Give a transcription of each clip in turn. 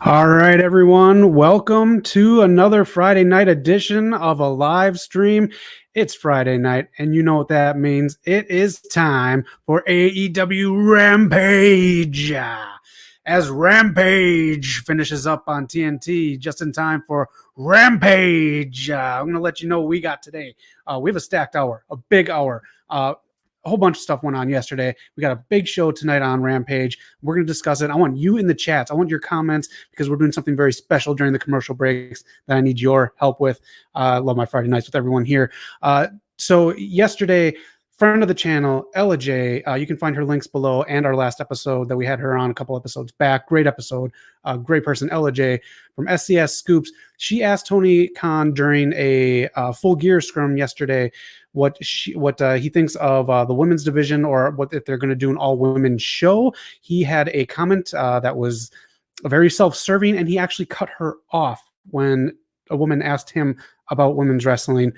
All right, everyone. Welcome to another Friday night edition of a live stream. It's Friday night, and you know what that means. It is time for AEW Rampage. As Rampage finishes up on TNT just in time for Rampage. I'm going to let you know what we got today. We have a stacked hour, a big hour. A whole bunch of stuff went on yesterday. We got a big show tonight on Rampage. We're going to discuss it. I want you in the chats. I want your comments because we're doing something very special during the commercial breaks that I need your help with. I love my Friday nights with everyone here. So yesterday, friend of the channel, Ella J, you can find her links below and our last episode that we had her on a couple episodes back. Great episode. Great person, Ella J from SCS Scoops. She asked Tony Khan during a Full Gear scrum yesterday what he thinks of the women's division, or what if they're going to do an all-women show. He had a comment that was very self-serving, and he actually cut her off when a woman asked him about women's wrestling.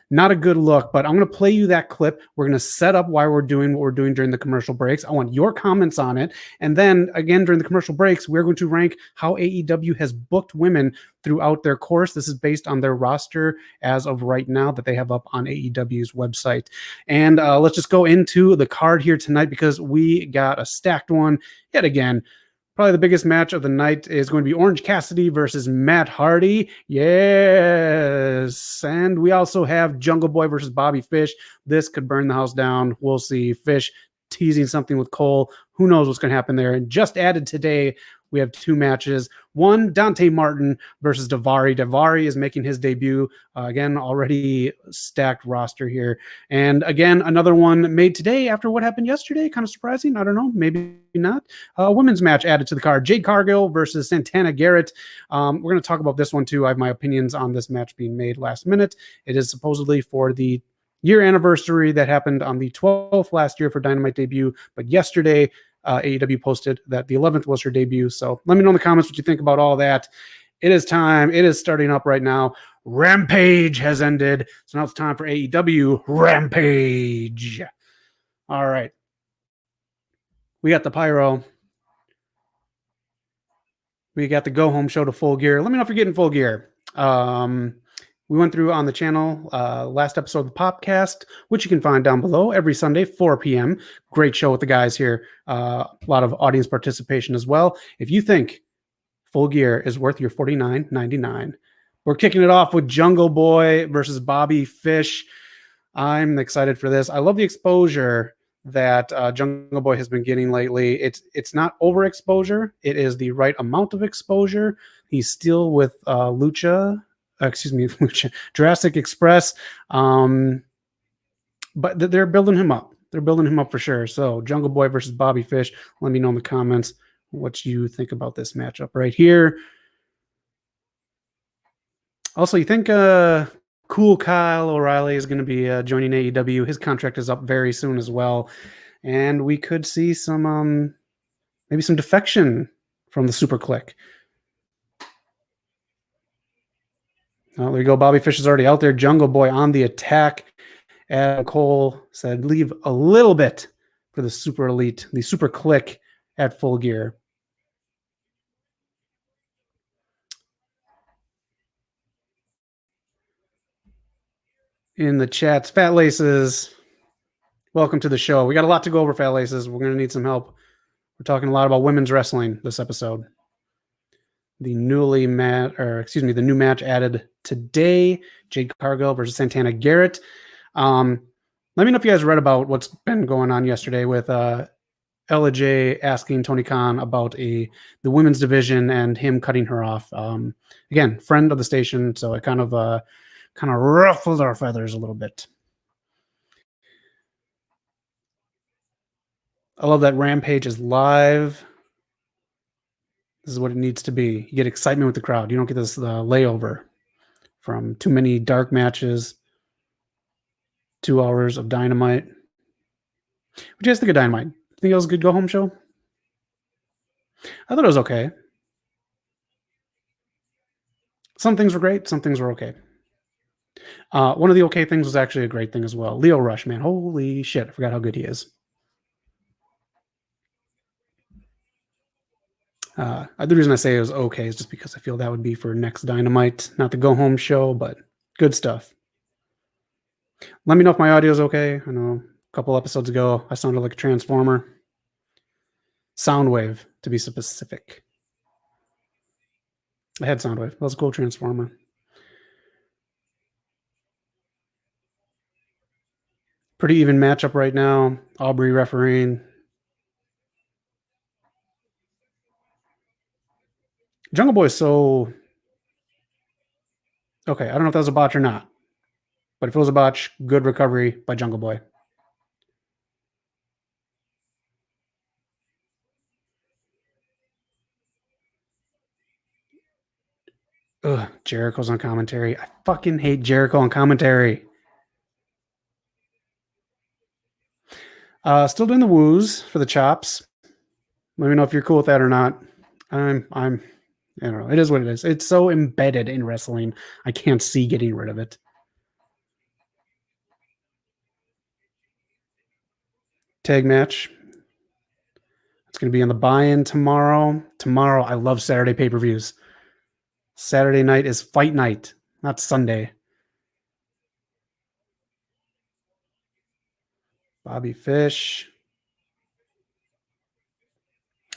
Not a good look, but I'm going to play you that clip. We're going to set up why we're doing what we're doing during the commercial breaks. I want your comments on it. And then again, during the commercial breaks, we're going to rank how AEW has booked women throughout their course. This is based on their roster as of right now that they have up on AEW's website. And let's just go into the card here tonight, because we got a stacked one yet again. Probably the biggest match of the night is going to be Orange Cassidy versus Matt Hardy. Yes. And we also have Jungle Boy versus Bobby Fish. This could burn the house down. We'll see. Fish teasing something with Cole. Who knows what's going to happen there? And just added today, we have two matches. One, Dante Martin versus Davari. Davari is making his debut. Again, already stacked roster here. And again, another one made today after what happened yesterday. Kind of surprising. I don't know. Maybe not. A women's match added to the card. Jade Cargill versus Santana Garrett. We're going to talk about this one too. I have my opinions on this match being made last minute. It is supposedly for the year anniversary that happened on the 12th last year for Dynamite debut. But yesterday, AEW posted that the 11th was her debut. So let me know in the comments what you think about all that. It is time. It is starting up right now. Rampage has ended. So now it's time for AEW Rampage. All right. We got the pyro. We got the go home show to Full Gear. Let me know if you're getting Full Gear. We went through on the channel last episode of the Popcast, which you can find down below every Sunday, 4 p.m. Great show with the guys here. A lot of audience participation as well. If you think Full Gear is worth your $49.99, we're kicking it off with Jungle Boy versus Bobby Fish. I'm excited for this. I love the exposure that Jungle Boy has been getting lately. It's not overexposure. It is the right amount of exposure. He's still with Jurassic Express. But they're building him up. They're building him up for sure. So Jungle Boy versus Bobby Fish. Let me know in the comments what you think about this matchup right here. Also, you think Cool Kyle O'Reilly is going to be joining AEW? His contract is up very soon as well. And we could see some maybe some defection from the Super Click. Oh, there you go. Bobby Fish is already out there. Jungle Boy on the attack. Adam Cole said, leave a little bit for the Super Elite, the Super Click at Full Gear. In the chats, Fat Laces, welcome to the show. We got a lot to go over, Fat Laces. We're going to need some help. We're talking a lot about women's wrestling this episode. The new match added today, Jade Cargill versus Santana Garrett. Let me know if you guys read about what's been going on yesterday with Ella J asking Tony Khan about the women's division and him cutting her off. Again, friend of the station, so it kind of ruffled our feathers a little bit. I love that Rampage is live. This is what it needs to be. You get excitement with the crowd. You don't get this layover from too many dark matches. 2 hours of Dynamite. What do you guys think of Dynamite? Think it was a good go-home show? I thought it was okay. Some things were great. Some things were okay. One of the okay things was actually a great thing as well. Leo Rush, man. Holy shit. I forgot how good he is. The reason I say it was okay is just because I feel that would be for next Dynamite, not the go home show, but good stuff. Let me know if my audio is okay. I know a couple episodes ago I sounded like a transformer. Soundwave, to be specific. I had Soundwave. That was a cool transformer. Pretty even matchup right now. Aubrey refereeing. Jungle Boy is so... Okay, I don't know if that was a botch or not. But if it was a botch, good recovery by Jungle Boy. Ugh, Jericho's on commentary. I fucking hate Jericho on commentary. Still doing the woos for the chops. Let me know if you're cool with that or not. I don't know. It is what it is. It's so embedded in wrestling. I can't see getting rid of it. Tag match. It's going to be on the buy-in tomorrow. Tomorrow, I love Saturday pay-per-views. Saturday night is fight night, not Sunday. Bobby Fish.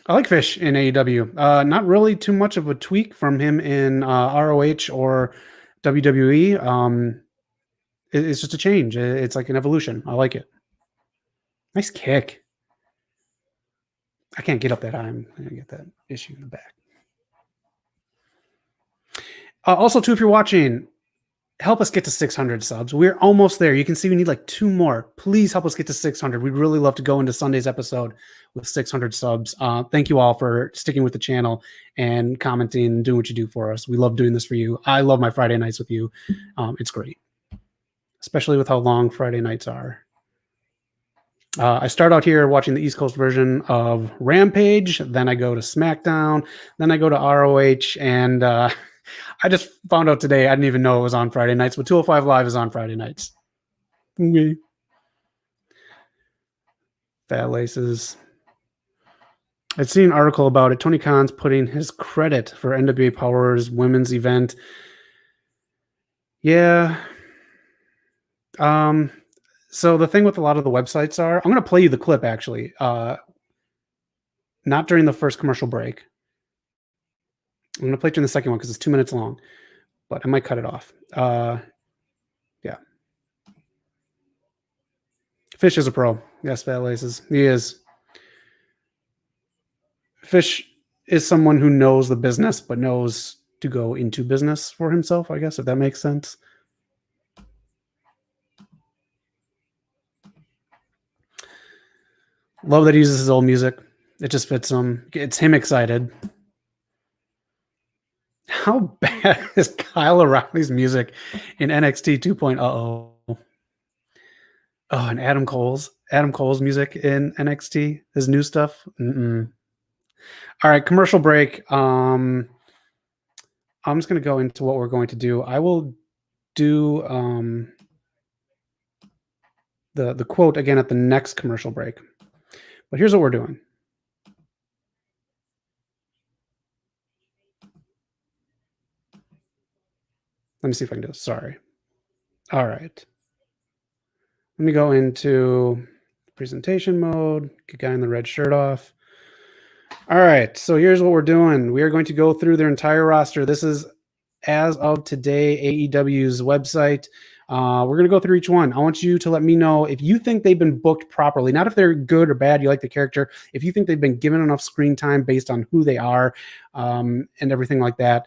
I like Fish in AEW. Not really too much of a tweak from him in ROH or WWE. It's just a change. It's like an evolution. I like it. Nice kick. I can't get up that high. I'm going to get that issue in the back. Also, too, if you're watching, help us get to 600 subs. We're almost there. You can see we need like 2 more. Please help us get to 600. We'd really love to go into Sunday's episode with 600 subs. Thank you all for sticking with the channel and commenting and doing what you do for us. We love doing this for you. I love my Friday nights with you. It's great, especially with how long Friday nights are. I start out here watching the East Coast version of Rampage. Then I go to SmackDown. Then I go to ROH. And I just found out today, I didn't even know it was on Friday nights, but 205 Live is on Friday nights. Okay. Fat Laces. I'd seen an article about it. Tony Khan's putting his credit for NWA Power's women's event. Yeah. So the thing with a lot of the websites are, I'm going to play you the clip actually. Not during the first commercial break. I'm going to play it during the second one because it's 2 minutes long, but I might cut it off. Yeah. Fish is a pro. Yes, Fat Laces. He is. Fish is someone who knows the business, but knows to go into business for himself, I guess, if that makes sense. Love that he uses his old music. It just fits him. It's him excited. How bad is Kyle O'Reilly's music in NXT 2.0? Oh, and Adam Cole's music in NXT, his new stuff. All right, commercial break. I'm just going to go into what we're going to do. I will do the quote again at the next commercial break. But here's what we're doing. Let me see if I can do this. Sorry. All right. Let me go into presentation mode. Get guy in the red shirt off. All right. So here's what we're doing. We are going to go through their entire roster. This is as of today, AEW's website. We're going to go through each one. I want you to let me know if you think they've been booked properly, not if they're good or bad, you like the character, if you think they've been given enough screen time based on who they are and everything like that.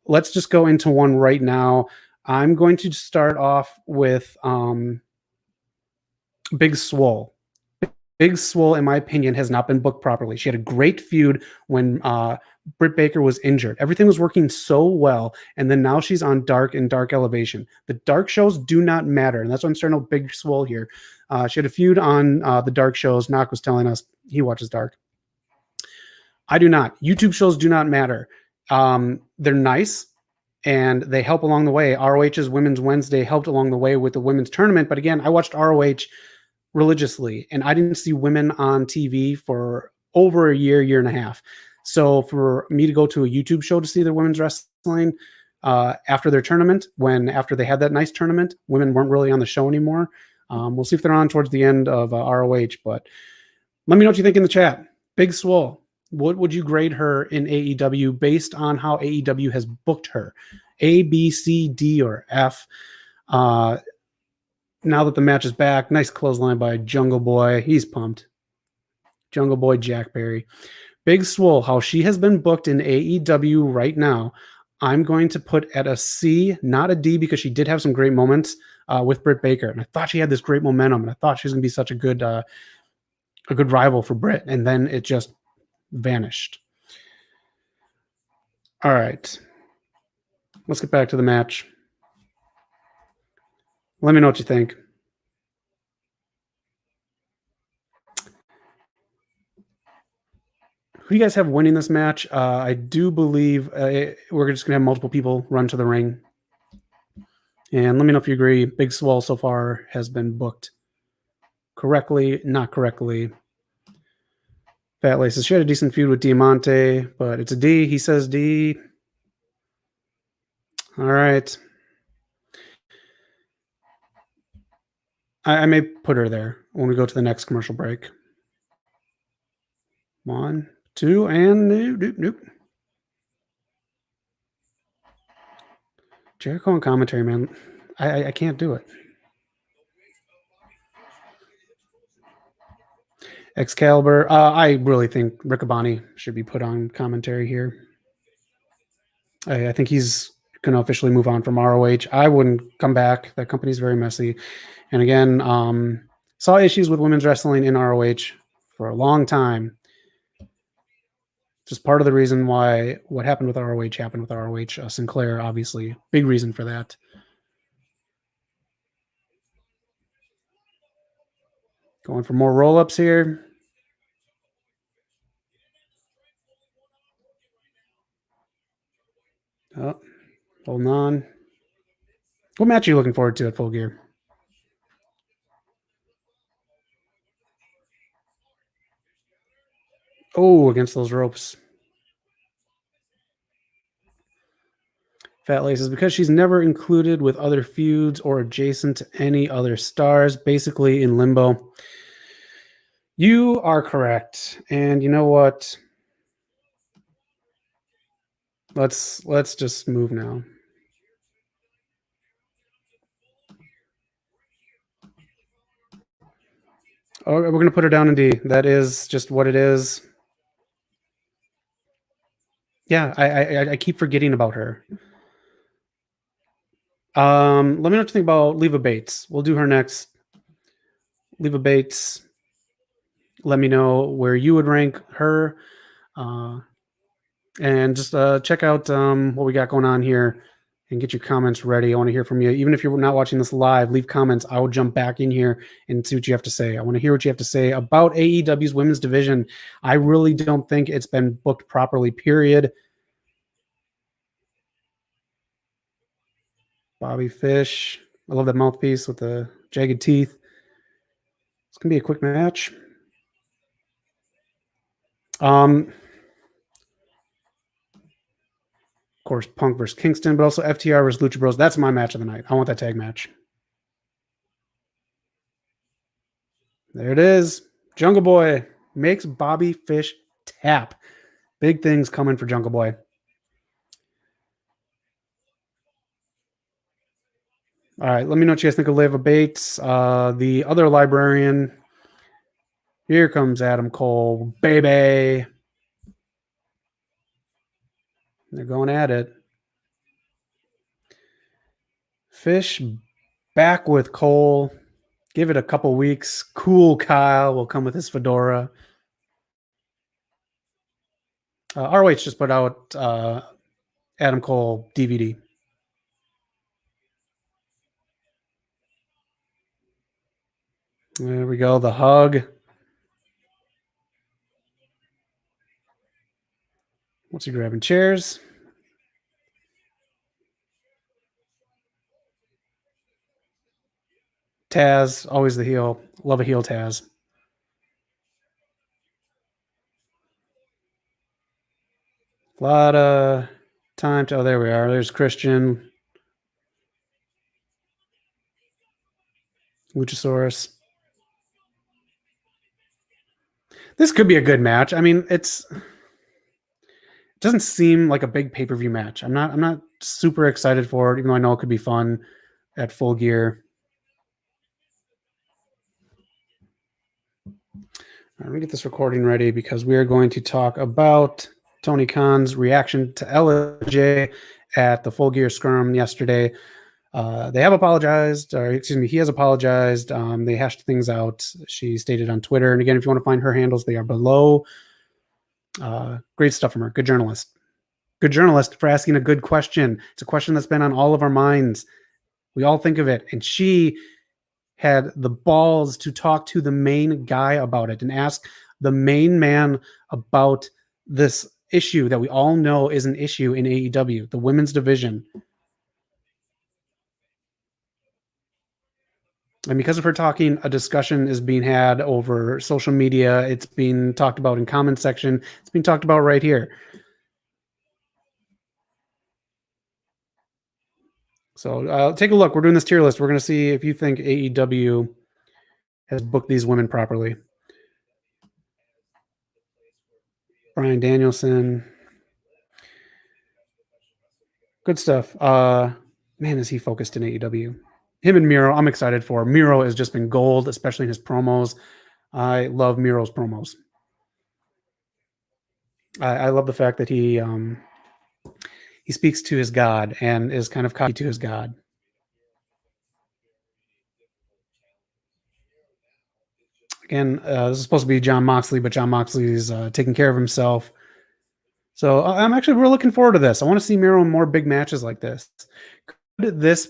Let's just go into one right now. I'm going to start off with Big Swole. Big Swole, in my opinion, has not been booked properly. She had a great feud when Britt Baker was injured. Everything was working so well, and then now she's on Dark and Dark Elevation. The Dark shows do not matter, and that's why I'm starting with Big Swole here. She had a feud on the Dark shows. Knock was telling us he watches Dark. I do not. YouTube shows do not matter. They're nice, and they help along the way. ROH's Women's Wednesday helped along the way with the women's tournament, but again, I watched ROH religiously, and I didn't see women on TV for over a year and a half. So for me to go to a YouTube show to see their women's wrestling after their tournament, after they had that nice tournament, women weren't really on the show anymore. We'll see if they're on towards the end of ROH, but let me know what you think in the chat. Big Swole, what would you grade her in AEW based on how AEW has booked her? A, B, C, D, or F? Now that the match is back, nice clothesline by Jungle Boy. He's pumped. Jungle Boy Jack Berry. Big Swole, how she has been booked in AEW right now, I'm going to put at a C, not a D, because she did have some great moments with Britt Baker. And I thought she had this great momentum, and I thought she was going to be such a good rival for Britt. And then it just vanished. All right. Let's get back to the match. Let me know what you think. Who do you guys have winning this match? I do believe we're just going to have multiple people run to the ring. And let me know if you agree. Big Swole so far has been booked correctly, not correctly. Fat Laces. She had a decent feud with Diamante, but it's a D. He says D. All right. I may put her there when we go to the next commercial break. 1, 2, and nope. Jericho and commentary, man. I can't do it. Excalibur. I really think Riccaboni should be put on commentary here. I think he's going to officially move on from ROH. I wouldn't come back. That company's very messy. And again, saw issues with women's wrestling in ROH for a long time. Just part of the reason why what happened with ROH happened with ROH. Sinclair, obviously, big reason for that. Going for more roll-ups here. Oh, holding on. What match are you looking forward to at Full Gear? Oh, against those ropes. Fat Laces, because she's never included with other feuds or adjacent to any other stars, basically in limbo. You are correct. And you know what? Let's just move now. Oh, we're going to put her down in D. That is just what it is. Yeah, I keep forgetting about her. Let me know what you think about Leva Bates. We'll do her next. Leva Bates. Let me know where you would rank her. And just check out what we got going on here and get your comments ready. I want to hear from you. Even if you're not watching this live, leave comments. I will jump back in here and see what you have to say. I want to hear what you have to say about AEW's women's division. I really don't think it's been booked properly, period. Bobby Fish. I love that mouthpiece with the jagged teeth. It's going to be a quick match. Of course, Punk versus Kingston, but also FTR versus Lucha Bros. That's my match of the night. I want that tag match. There it is. Jungle Boy makes Bobby Fish tap. Big things coming for Jungle Boy. All right, let me know what you guys think of Leva Bates. The other librarian. Here comes Adam Cole, baby. They're going at it. Fish back with Cole. Give it a couple weeks. Cool Kyle will come with his fedora. ROH just put out Adam Cole DVD. There we go. The hug. What's he grabbing? Chairs. Taz, always the heel. Love a heel Taz. A lot of time to. Oh, there we are. There's Christian. Luchasaurus. This could be a good match. I mean, it doesn't seem like a big pay-per-view match. I'm not super excited for it, even though I know it could be fun at Full Gear. Let me get this recording ready because we are going to talk about Tony Khan's reaction to LJ at the Full Gear Scrum yesterday. They have apologized, or excuse me, he has apologized. They hashed things out. She stated on Twitter. And again, if you want to find her handles, they are below. Great stuff from her. Good journalist. Good journalist for asking a good question. It's a question that's been on all of our minds. We all think of it. And she had the balls to talk to the main guy about it and ask the main man about this issue that we all know is an issue in AEW, the women's division. And because of her talking, a discussion is being had over social media. It's being talked about in comment section. It's being talked about right here. So take a look. We're doing this tier list. We're going to see if you think AEW has booked these women properly. Bryan Danielson. Good stuff. Man, is he focused in AEW. Him and Miro, I'm excited for. Miro has just been gold, especially in his promos. I love Miro's promos. I love the fact that he speaks to his God and is kind of cocky to his God. Again, this is supposed to be Jon Moxley, but Jon Moxley's taking care of himself. So we're looking forward to this. I want to see Miro in more big matches like this. Could this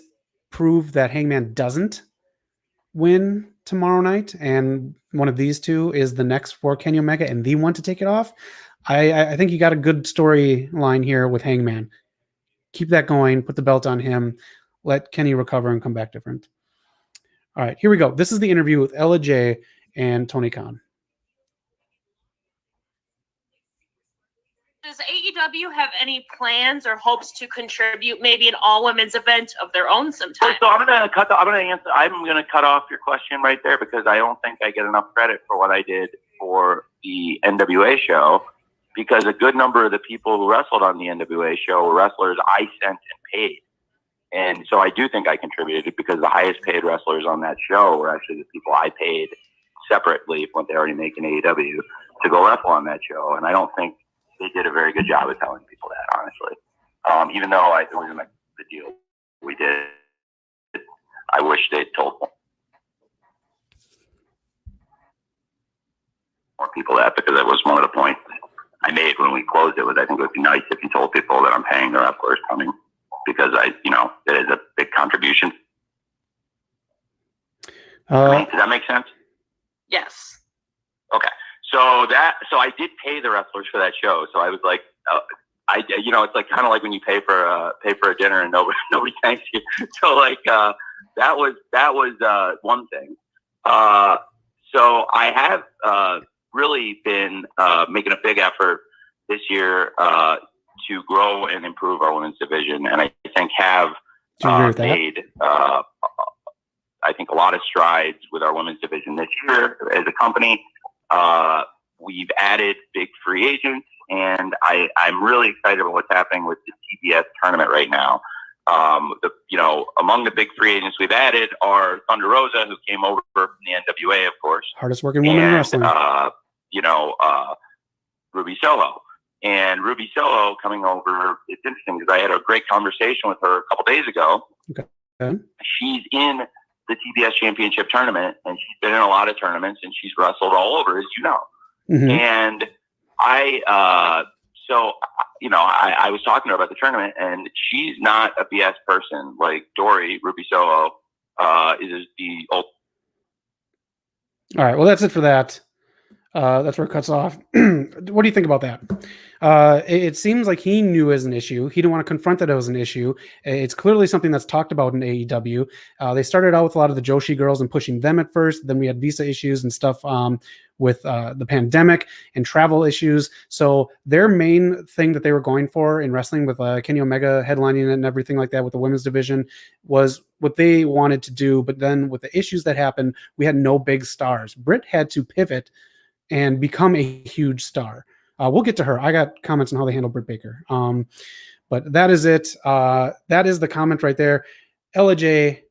prove that Hangman doesn't win tomorrow night and one of these two is the next for Kenny Omega and the one to take it off? I think you got a good storyline here with Hangman. Keep that going, put the belt on him, let Kenny recover and come back different. All right, here we go. This is the interview with Ella J and Tony Khan. Does AEW have any plans or hopes to contribute maybe an all-women's event of their own sometime? So I'm gonna cut off your question right there because I don't think I get enough credit for what I did for the NWA show, because a good number of the people who wrestled on the NWA show were wrestlers I sent and paid. And so I do think I contributed because the highest paid wrestlers on that show were actually the people I paid separately when they already make an AEW to go wrestle on that show. And I don't think they did a very good job of telling people that, honestly. Even though it wasn't like the deal we did, I wish they'd told more people that, because it was one of the points I made when we closed it was I think it would be nice if you told people that I'm paying the wrestlers coming, because it is a big contribution. Does that make sense? Yes. Okay. So I did pay the wrestlers for that show. So I was like, it's like kind of like when you pay for a dinner and nobody thanks you. So like that was one thing. So I have really been making a big effort this year to grow and improve our women's division, and I think have made I think a lot of strides with our women's division this year as a company. We've added big free agents, and I'm really excited about what's happening with the TBS tournament right now. Among the big free agents we've added are Thunder Rosa, who came over from the NWA, of course. Hardest working woman in wrestling. Ruby Soho. And Ruby Soho coming over, it's interesting because I had a great conversation with her a couple days ago. Okay. She's in the TBS Championship tournament, and she's been in a lot of tournaments, and she's wrestled all over, as you know. Mm-hmm. And I was talking to her about the tournament, and she's not a BS person. Like Ruby Soho, is the old. All right. Well, that's it for that. That's where it cuts off. What do you think about that? It seems like he knew it was an issue. He didn't want to confront that it was an issue. It's clearly something that's talked about in AEW. They started out with a lot of the Joshi girls and pushing them at first. Then we had visa issues and stuff with the pandemic and travel issues. So their main thing that they were going for in wrestling with Kenny Omega headlining it and everything like that with the women's division was what they wanted to do. But then with the issues that happened, we had no big stars. Britt had to pivot and become a huge star. We'll get to her. I got comments on how they handle Britt Baker. But that is it. That is the comment right there. Ella J,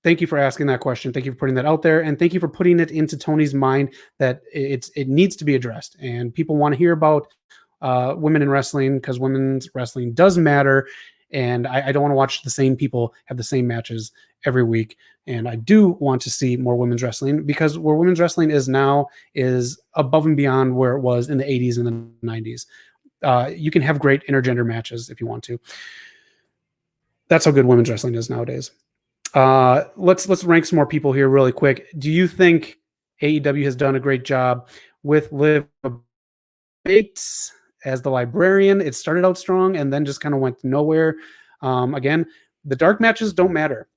thank you for asking that question. Thank you for putting that out there. And thank you for putting it into Tony's mind that it needs to be addressed. And people want to hear about women in wrestling because women's wrestling does matter. And I don't want to watch the same people have the same matches every week. And I do want to see more women's wrestling because where women's wrestling is now is above and beyond where it was in the 80s and the 90s. You can have great intergender matches if you want to. That's how good women's wrestling is nowadays. Let's rank some more people here really quick. Do you think AEW has done a great job with Liv Bates as the librarian? It started out strong and then just kind of went nowhere. Again, the dark matches don't matter.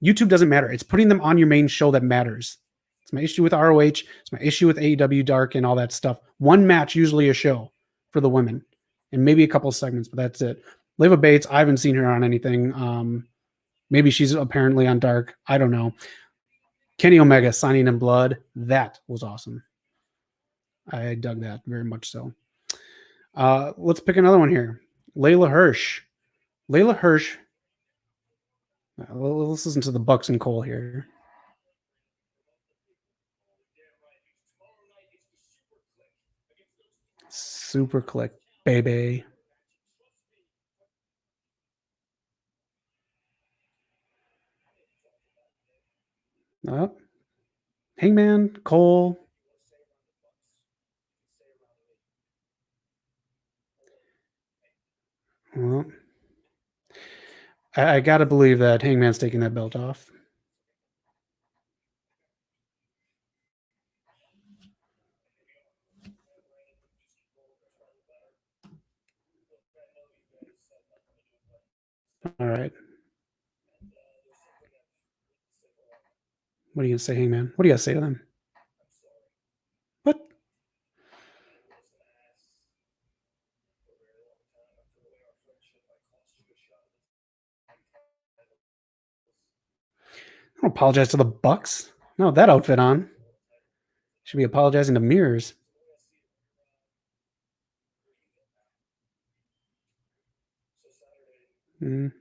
YouTube doesn't matter. It's putting them on your main show that matters. It's my issue with ROH. It's my issue with AEW Dark and all that stuff. One match, usually a show for the women, and maybe a couple of segments, but that's it. Liv Bates, I haven't seen her on anything. Maybe she's apparently on Dark. I don't know. Kenny Omega signing in blood. That was awesome. I dug that very much so. Let's pick another one here. Layla Hirsch. Layla Hirsch. Let's listen to the Bucks and Cole here. Super click, baby. Hangman, Cole. Well, I got to believe that Hangman's taking that belt off. All right. What are you going to say, Hangman? What do you got to say to them? What? I don't apologize to the Bucks. No, that outfit on. Should be apologizing to mirrors. I mean,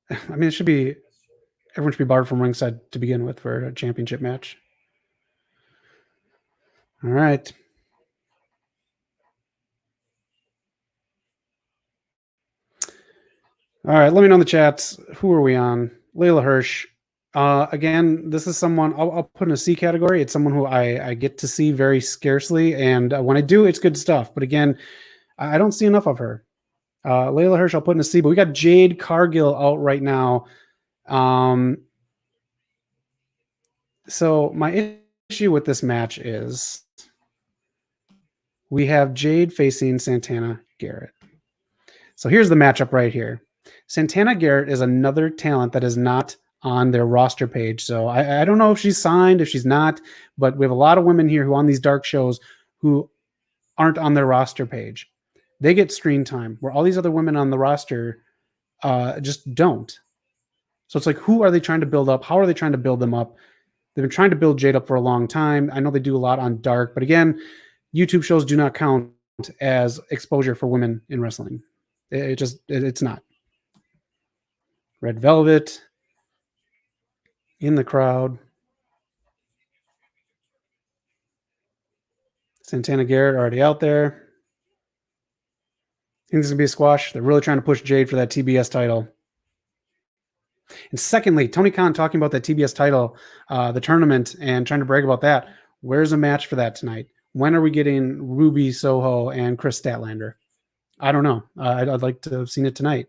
it should be everyone should be barred from ringside to begin with for a championship match. All right. All right. Let me know in the chats. Who are we on? Layla Hirsch. Again, this is someone I'll put in a C category. It's someone who I get to see very scarcely. And when I do, it's good stuff. But again, I don't see enough of her. Layla Hirsch, I'll put in a C. But we got Jade Cargill out right now. So my issue with this match is we have Jade facing Santana Garrett. So here's the matchup right here. Santana Garrett is another talent that is not on their roster page. So I don't know if she's signed, if she's not, but we have a lot of women here who on these dark shows who aren't on their roster page. They get screen time where all these other women on the roster just don't. So it's like, who are they trying to build up? How are they trying to build them up? They've been trying to build Jade up for a long time. I know they do a lot on dark, but again, YouTube shows do not count as exposure for women in wrestling. It's not. Red Velvet in the crowd. Santana Garrett already out there. Think this is going to be a squash? They're really trying to push Jade for that TBS title. And secondly, Tony Khan talking about that TBS title, the tournament, and trying to brag about that. Where's a match for that tonight? When are we getting Ruby Soho and Chris Statlander? I don't know. I'd like to have seen it tonight.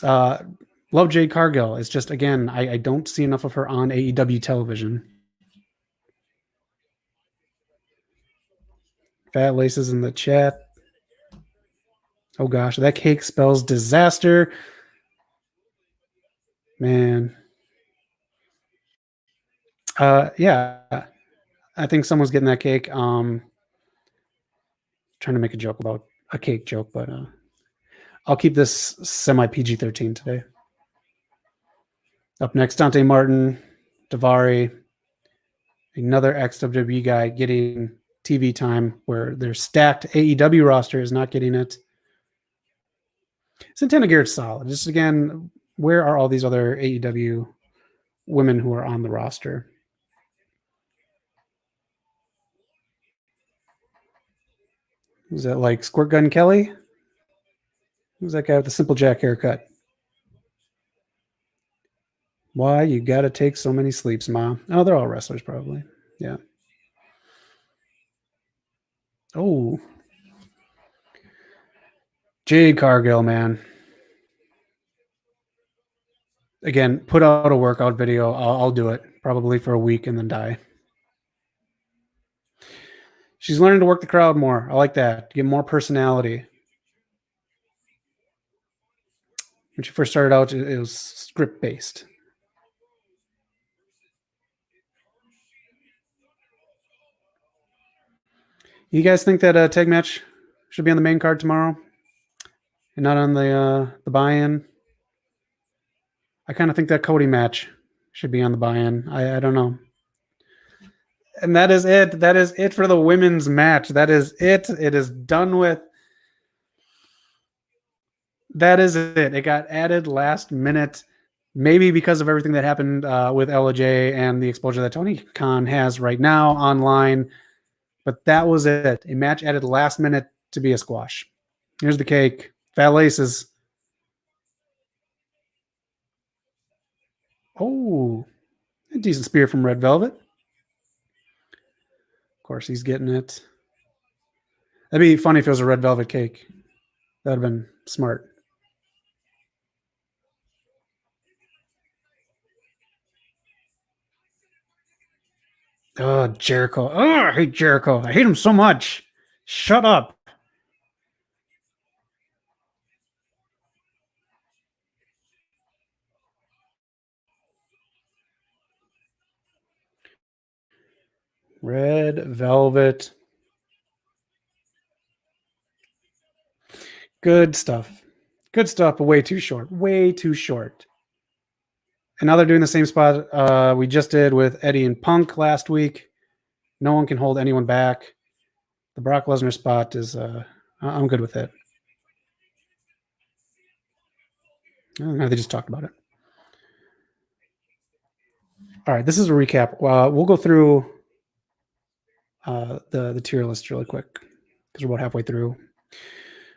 Love Jade Cargill. It's just, again, I don't see enough of her on AEW television. Fat Laces in the chat. Oh gosh, that cake spells disaster. Man. Yeah. I think someone's getting that cake. Trying to make a joke about a cake joke, but I'll keep this semi PG-13 today. Up next, Dante Martin, Davari, another ex-WWE guy getting TV time where their stacked AEW roster is not getting it. Santana Garrett's solid. Just again, where are all these other AEW women who are on the roster? Who's that, like Squirt Gun Kelly? Who's that guy with the Simple Jack haircut? Why you gotta take so many sleeps, Ma? Oh, they're all wrestlers, probably. Yeah. Oh. Jade Cargill, man. Again, put out a workout video. I'll do it probably for a week and then die. She's learning to work the crowd more. I like that. Get more personality. When she first started out, it was script based. You guys think that tag match should be on the main card tomorrow and not on the buy-in? I kind of think that Cody match should be on the buy-in. I don't know. And that is it. That is it for the women's match. That is it. It is done with. That is it. It got added last minute, maybe because of everything that happened with LJ and the exposure that Tony Khan has right now online. But that was it. A match added last minute to be a squash. Here's the cake. Fat Laces. Oh, a decent spear from Red Velvet. Of course, he's getting it. That'd be funny if it was a Red Velvet cake. That would have been smart. Oh, Jericho. Oh, I hate Jericho. I hate him so much. Shut up. Red Velvet. Good stuff. Good stuff, but way too short. Way too short. And now they're doing the same spot we just did with Eddie and Punk last week. No one can hold anyone back. The Brock Lesnar spot is, I'm good with it. No, they just talked about it. All right, this is a recap. We'll go through the tier list really quick because we're about halfway through.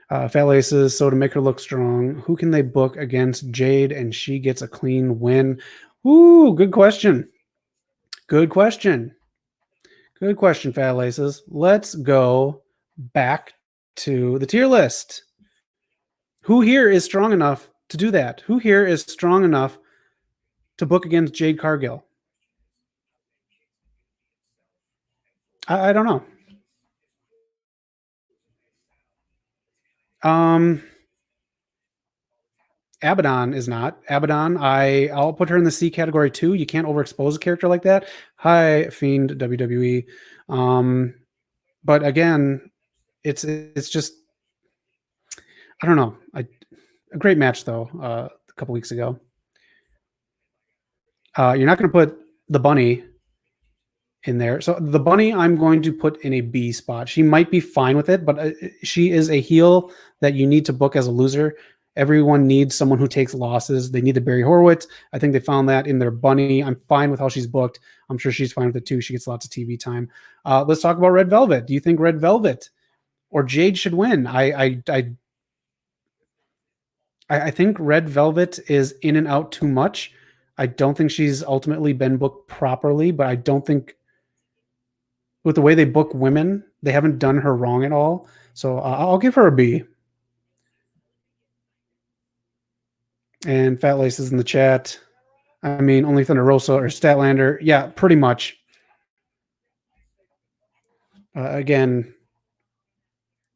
Fat Laces, so to make her look strong, who can they book against Jade and she gets a clean win? Ooh, good question. Good question. Good question, Fat Laces. Let's go back to the tier list. Who here is strong enough to do that? Who here is strong enough to book against Jade Cargill? I don't know. Abaddon is not. Abaddon, I'll put her in the C category too. You can't overexpose a character like that. Hi, Fiend WWE. But again, it's just, I don't know. A great match though, a couple weeks ago. You're not going to put the Bunny in there. So the Bunny, I'm going to put in a B spot. She might be fine with it, but she is a heel that you need to book as a loser. Everyone needs someone who takes losses. They need the Barry Horowitz. I think they found that in their Bunny. I'm fine with how she's booked. I'm sure she's fine with it too. She gets lots of TV time. Let's talk about Red Velvet. Do you think Red Velvet or Jade should win? I think Red Velvet is in and out too much. I don't think she's ultimately been booked properly, but I don't think with the way they book women, they haven't done her wrong at all. So I'll give her a B. And Fat Laces in the chat. I mean, only Thunder Rosa or Statlander. Yeah, pretty much. Again,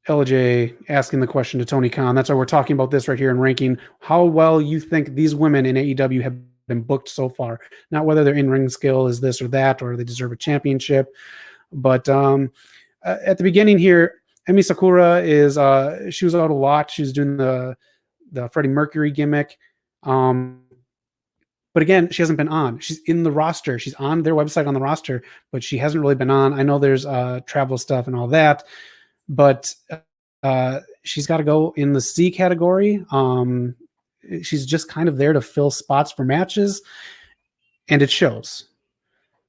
LJ asking the question to Tony Khan. That's why we're talking about this right here and ranking how well you think these women in AEW have been booked so far. Not whether their in-ring skill is this or that, or they deserve a championship. But at the beginning here, Emi Sakura is she was out a lot. She was doing the Freddie Mercury gimmick. But again, she hasn't been on. She's in the roster. She's on their website on the roster, but she hasn't really been on. I know there's travel stuff and all that, but she's got to go in the C category. She's just kind of there to fill spots for matches, and it shows.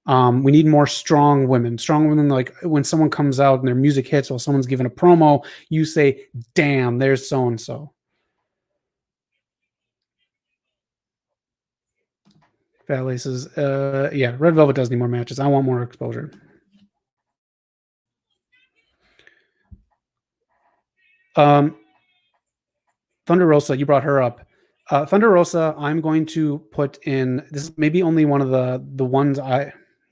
We need more strong women. Strong women, like when someone comes out and their music hits while someone's giving a promo, you say, damn, there's so-and-so. Fat Laces. Yeah, Red Velvet does need more matches. I want more exposure. Thunder Rosa, you brought her up. Thunder Rosa, I'm going to put in, this is maybe only one of the ones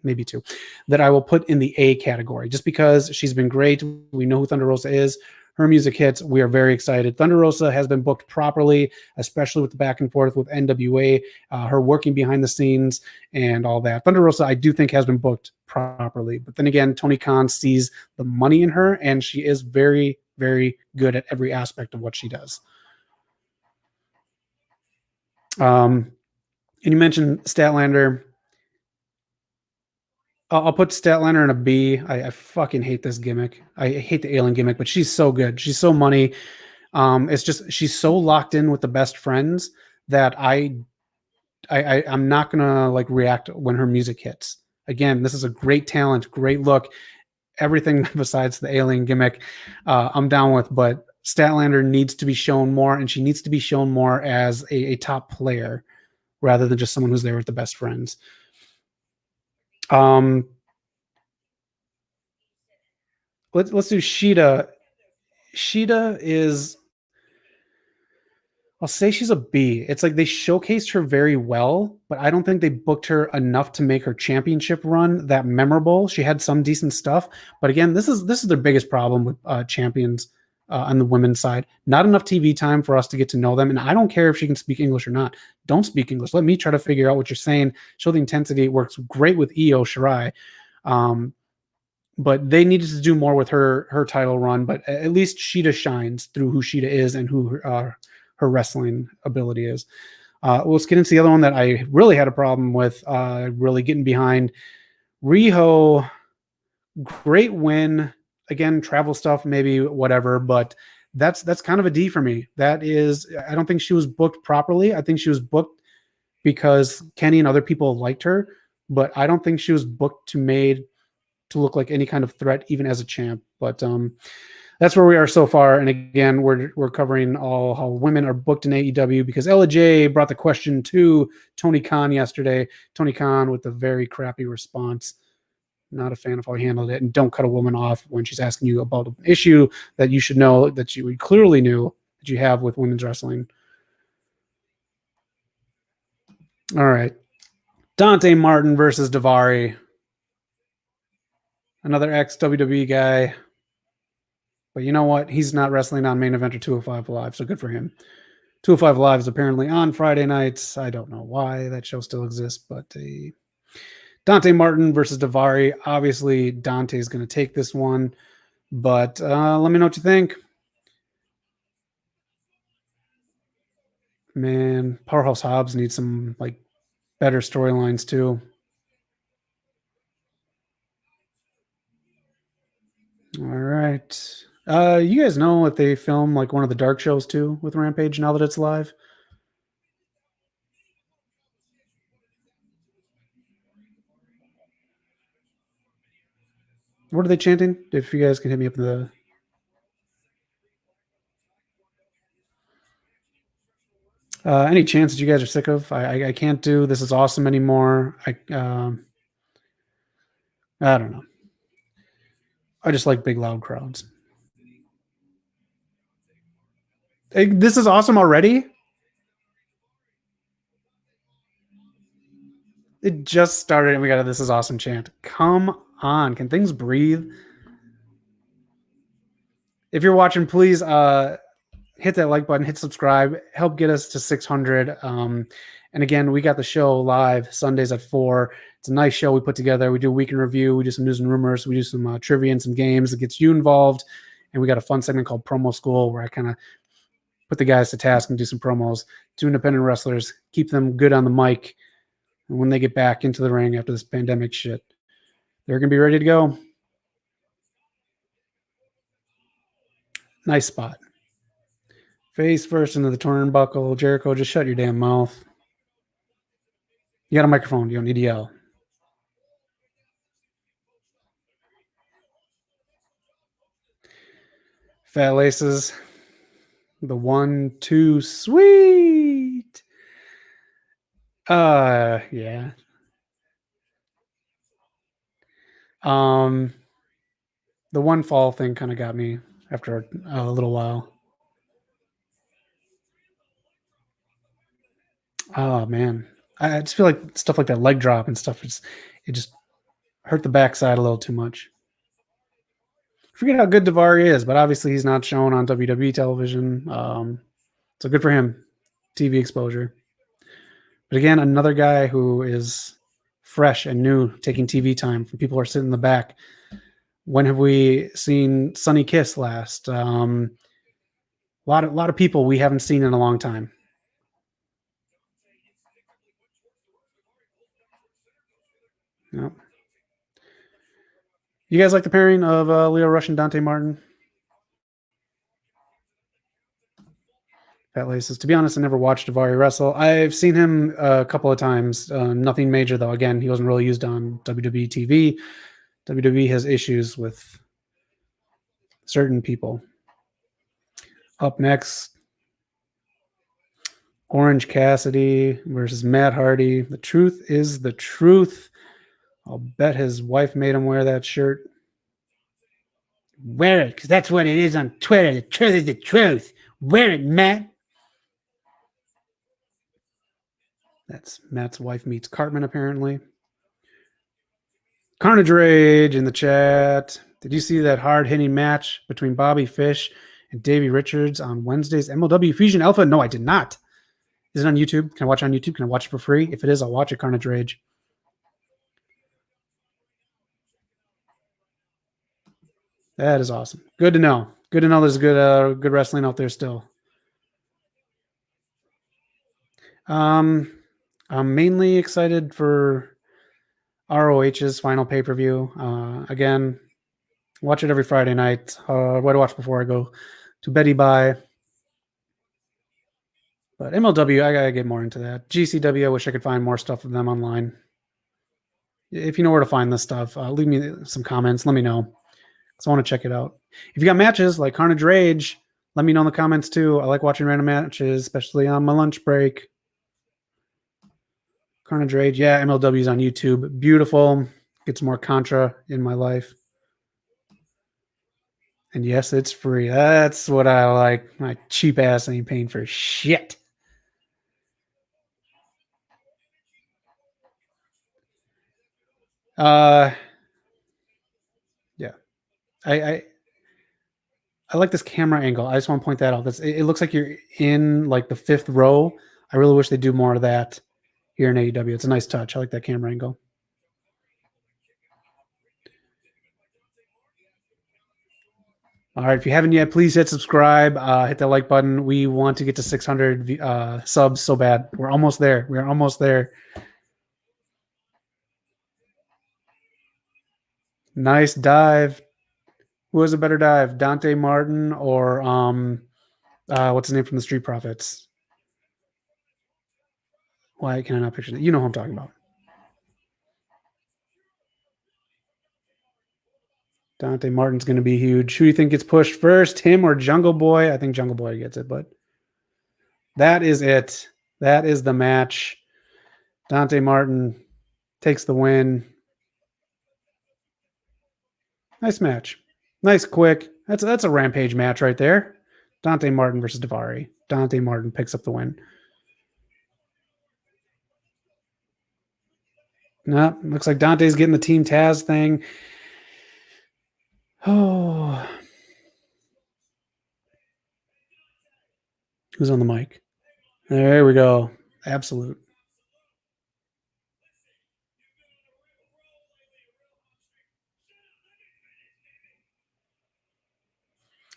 maybe two, that I will put in the A category, just because she's been great. We know who Thunder Rosa is. Her music hits. We are very excited. Thunder Rosa has been booked properly, especially with the back and forth with NWA, her working behind the scenes and all that. Thunder Rosa, I do think, has been booked properly. But then again, Tony Khan sees the money in her, and she is very, very good at every aspect of what she does. And you mentioned Statlander. I'll put Statlander in a B. I fucking hate this gimmick. I hate the alien gimmick, but she's so good. She's so money. It's just she's so locked in with the best friends that I'm not gonna like react when her music hits. Again, this is a great talent, great look. Everything besides the alien gimmick, I'm down with. But Statlander needs to be shown more, and she needs to be shown more as a top player rather than just someone who's there with the best friends. Let's do Sheeta. Sheeta is, I'll say she's a B. It's like they showcased her very well, but I don't think they booked her enough to make her championship run that memorable. She had some decent stuff, but again, this is their biggest problem with champions on the women's side. Not enough TV time for us to get to know them, and I don't care if she can speak English or not. Don't speak English. Let me try to figure out what you're saying. Show the intensity. It works great with Io Shirai. But they needed to do more with her title run. But at least Sheeta shines through who Sheeta is and who her wrestling ability is. Let's get into the other one that I really had a problem with, really getting behind. Riho, great win. Again, travel stuff, maybe whatever, but that's kind of a D for me. That is, I don't think she was booked properly. I think she was booked because Kenny and other people liked her, but I don't think she was booked to look like any kind of threat, even as a champ. But that's where we are so far. And again, we're covering all how women are booked in AEW because Ella J brought the question to Tony Khan yesterday. Tony Khan with a very crappy response. Not a fan of how he handled it. And don't cut a woman off when she's asking you about an issue that you should know, that you clearly knew that you have with women's wrestling. All right. Dante Martin versus Davari. Another ex-WWE guy. But you know what? He's not wrestling on Main Event or 205 Live, so good for him. 205 Live is apparently on Friday nights. I don't know why that show still exists, but Dante Martin versus Davari. Obviously, Dante's going to take this one, but let me know what you think. Man, Powerhouse Hobbs needs some like better storylines too. All right. You guys know if they film like one of the dark shows too with Rampage now that it's live? What are they chanting? If you guys can hit me up in the... any chance that you guys are sick of? I can't do This Is Awesome anymore. I don't know. I just like big loud crowds. This Is Awesome already? It just started and we got a This Is Awesome chant. Come on. Can things breathe? If you're watching, please hit that like button, hit subscribe, help get us to 600. And again, we got the show live Sundays at 4. It's a nice show we put together. We do a week in review. We do some news and rumors. We do some trivia and some games that gets you involved. And we got a fun segment called Promo School where I kind of put the guys to task and do some promos. 2 independent wrestlers, keep them good on the mic. And when they get back into the ring after this pandemic shit, they're going to be ready to go. Nice spot. Face first into the turnbuckle. Jericho, just shut your damn mouth. You got a microphone. You don't need to yell. Fat Laces. The 1, 2, sweet. Yeah. The one fall thing kind of got me after a little while. Oh man, I just feel like stuff like that leg drop and stuff. It just hurt the backside a little too much. I forget how good Davari is, but obviously he's not shown on WWE television. So good for him, TV exposure. But again, another guy who is fresh and new, taking TV time from people who are sitting in the back. When have we seen Sonny Kiss last? A lot of people we haven't seen in a long time. Yep. You guys like the pairing of Leo Rush and Dante Martin? Fat Laces. To be honest, I never watched Davari wrestle. I've seen him a couple of times. Nothing major, though. Again, he wasn't really used on WWE TV. WWE has issues with certain people. Up next, Orange Cassidy versus Matt Hardy. The truth is the truth. I'll bet his wife made him wear that shirt. Wear it, because that's what it is on Twitter. The truth is the truth. Wear it, Matt. That's Matt's wife meets Cartman, apparently. Carnage Rage in the chat. Did you see that hard-hitting match between Bobby Fish and Davey Richards on Wednesday's MLW Fusion Alpha? No, I did not. Is it on YouTube? Can I watch it on YouTube? Can I watch it for free? If it is, I'll watch it, Carnage Rage. That is awesome. Good to know. Good to know there's good wrestling out there still. I'm mainly excited for ROH's final pay-per-view. Again, watch it every Friday night. What to watch before I go to Betty Bye. But MLW, I gotta get more into that. GCW, I wish I could find more stuff of them online. If you know where to find this stuff, leave me some comments. Let me know, because I want to check it out. If you got matches like Carnage Rage, let me know in the comments too. I like watching random matches, especially on my lunch break. Carnage Rage, yeah, MLW's on YouTube. Beautiful. Gets more Contra in my life. And yes, it's free. That's what I like. My cheap ass ain't paying for shit. Yeah. I like this camera angle. I just want to point that out. It looks like you're in like the 5th row. I really wish they do more of that here in AEW. It's a nice touch. I like that camera angle. All right. If you haven't yet, please hit subscribe. Hit that like button. We want to get to 600 subs so bad. We're almost there. We're almost there. Nice dive. Who has a better dive, Dante Martin or what's his name from the Street Profits? Why can I not picture that? You know who I'm talking about. Dante Martin's going to be huge. Who do you think gets pushed first, him or Jungle Boy? I think Jungle Boy gets it, but that is it. That is the match. Dante Martin takes the win. Nice match. Nice, quick. That's a Rampage match right there. Dante Martin versus Davari. Dante Martin picks up the win. No, looks like Dante's getting the Team Taz thing. Oh. Who's on the mic? There we go. Absolute.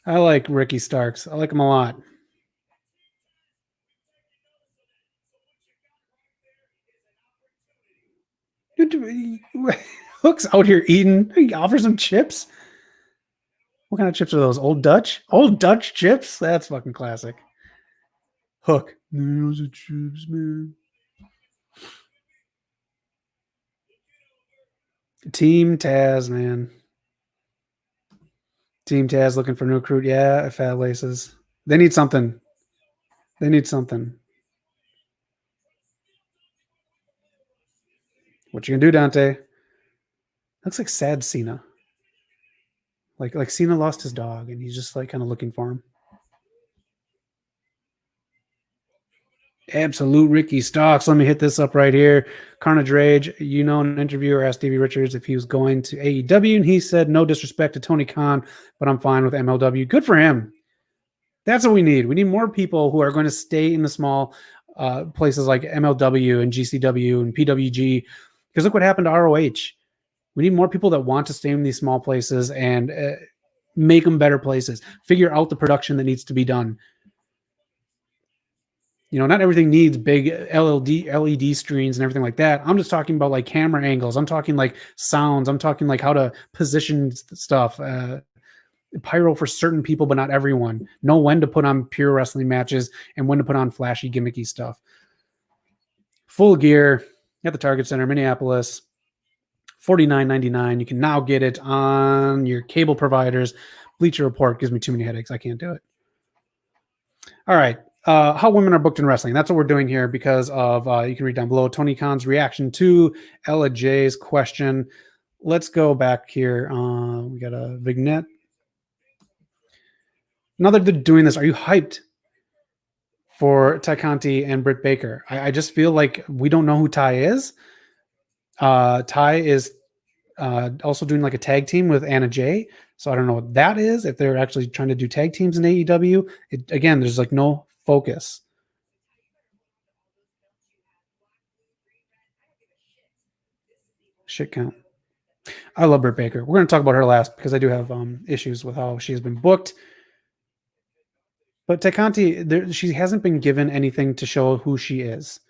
I like Ricky Starks. I like him a lot. Hook's out here eating. He offers him chips. What kind of chips are those? Old Dutch? Old Dutch chips? That's fucking classic. Hook. Those are chips, man. Team Taz, man. Team Taz looking for new recruit. Yeah, fat laces. They need something. They need something. What you gonna do, Dante? Looks like sad Cena. Like Cena lost his dog and he's just like kind of looking for him. Absolute Ricky Starks. Let me hit this up right here. Carnage Rage, an interviewer asked Davey Richards if he was going to AEW, and he said, no disrespect to Tony Khan, but I'm fine with MLW. Good for him. That's what we need. We need more people who are going to stay in the small places like MLW and GCW and PWG, because look what happened to ROH. We need more people that want to stay in these small places and make them better places. Figure out the production that needs to be done. Not everything needs big LED screens and everything like that. I'm just talking about like camera angles. I'm talking like sounds. I'm talking like how to position stuff. Pyro for certain people, but not everyone. Know when to put on pure wrestling matches and when to put on flashy, gimmicky stuff. Full gear at the Target Center, Minneapolis. $49.99. You can now get it on your cable providers. Bleacher Report gives me too many headaches. I can't do it. All right. How women are booked in wrestling. That's what we're doing here because of, you can read down below, Tony Khan's reaction to Ella J's question. Let's go back here. We got a vignette. Now that they're doing this, are you hyped for Ty Conti and Britt Baker? I just feel like we don't know who Ty is. Ty is also doing like a tag team with Anna Jay. So I don't know what that is. If they're actually trying to do tag teams in AEW, again, there's like no focus. Shit count. I love Britt Baker. We're going to talk about her last because I do have issues with how she has been booked. But Tekanti, she hasn't been given anything to show who she is.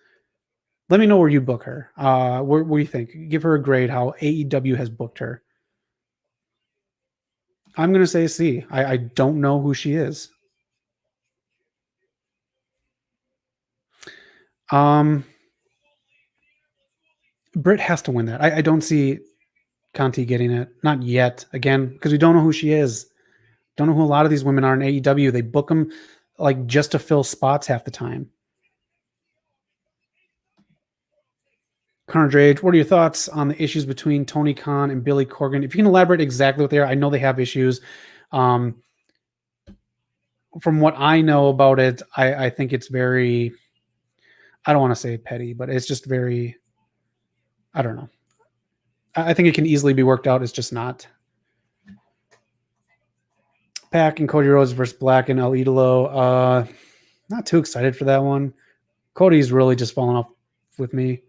Let me know where you book her. What do you think? Give her a grade how AEW has booked her. I'm going to say C. I don't know who she is. Britt has to win that. I don't see Conti getting it. Not yet. Again, because we don't know who she is. Don't know who a lot of these women are in AEW. They book them like just to fill spots half the time. Carnage Rage, what are your thoughts on the issues between Tony Khan and Billy Corgan? If you can elaborate exactly what they are, I know they have issues. From what I know about it, I think it's very, I don't want to say petty, but it's just very, I don't know. I think it can easily be worked out. It's just not. Pac and Cody Rhodes versus Black and El Idolo. Not too excited for that one. Cody's really just falling off with me.